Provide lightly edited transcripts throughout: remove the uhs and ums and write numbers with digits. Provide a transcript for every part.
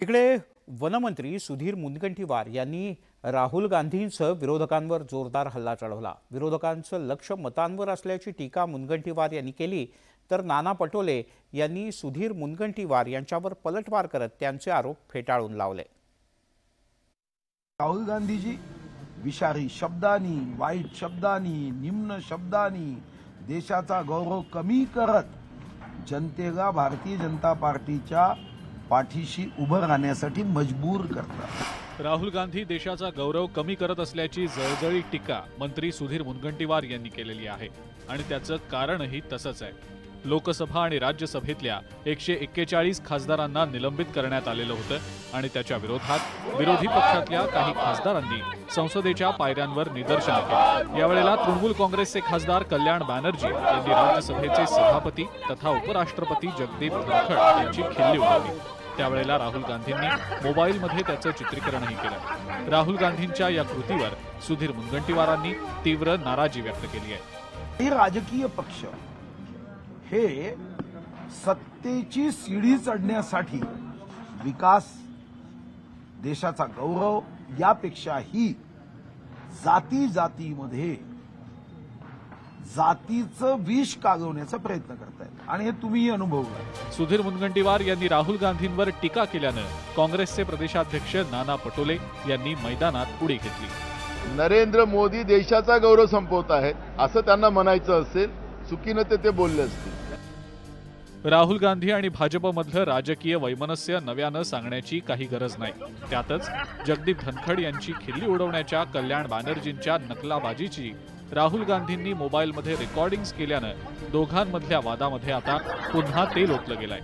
इकडे वनमंत्री सुधीर मुनगंटीवार यांनी राहुल गांधींसह विरोधकांवर जोरदार हल्ला चढवला। विरोधकांचं लक्ष मतांवर असल्याची टीका मुनगंटीवार यांनी केली, तर नाना पटोले यांनी सुधीर मुनगंटीवार यांच्यावर पलटवार करत त्यांचे आरोप फेटाळून लावले। राहुल गांधीजी विषारी शब्दांनी, वाईट शब्दांनी, निम्न शब्दांनी देशाचा गौरव कमी करत जनतेला भारतीय जनता पार्टीच्या पाठीशी उभं राहण्यासाठी मजबूर करतात। राहुल गांधी देशाचा गौरव कमी करत असल्याची जळजळीत टीका मंत्री सुधीर मुनगंटीवार यांनी केलेली आहे आणि त्याचं कारणही तसंच आहे। लोकसभा आणि राज्यसभेतल्या 141 खासदारांना निलंबित करण्यात आलेलं होतं आणि त्याच्या विरोधात विरोधी पक्षातल्या काही खासदारांनी संसदेच्या पायऱ्यांवर निदर्शनं केली। यावेळेला तृणमूल काँग्रेसचे खासदार कल्याण बॅनर्जी यांनी राज्यसभेचे सभापती तथा उपराष्ट्रपती जगदीप धनखड यांची खिल्ली उडवली। त्यावेळेला राहुल गांधींनी मोबाईलमध्ये त्याचं चित्रीकरणही केलं। राहुल गांधींच्या या कृतीवर सुधीर मुनगंटीवारांनी तीव्र नाराजी व्यक्त केली आहे। हे राजकीय पक्ष हे सत्तेची सीडी चढण्यासाठी विकास, देशाचा गौरव यापेक्षाही जातीमध्ये जातीचं विष कागवण्याचा प्रयत्न करतायत आणि हे तुम्हीही अनुभवलं। सुधीर मुनगंटीवार यांनी राहुल गांधींवर टीका केल्यानं काँग्रेसचे प्रदेशाध्यक्ष नाना पटोले यांनी मैदानात उडी घेतली। नरेंद्र मोदी देशाचा गौरव संपवत आहेत असं त्यांना म्हणायचं असेल, चुकीनं ते बोलले असतील। राहुल गांधी आणि भाजपमधलं राजकीय वैमनस्य नव्यानं सांगण्याची काही गरज नाही। त्यातच जगदीप धनखड यांची खिल्ली उडवण्याच्या कल्याण बॅनर्जींच्या नकलाबाजीची राहुल गांधींनी मोबाईलमध्ये रेकॉर्डिंग्स केल्यानं दोघांमधल्या वादामध्ये आता पुन्हा तेल ओतलं गेलंय।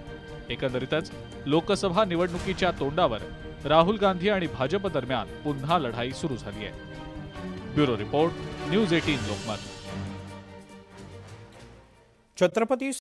एकंदरीतच लोकसभा निवडणुकीच्या तोंडावर राहुल गांधी आणि भाजप दरम्यान पुन्हा लढाई सुरू झाली आहे। Bureau report, news 18 Lokmat. Chhatrapati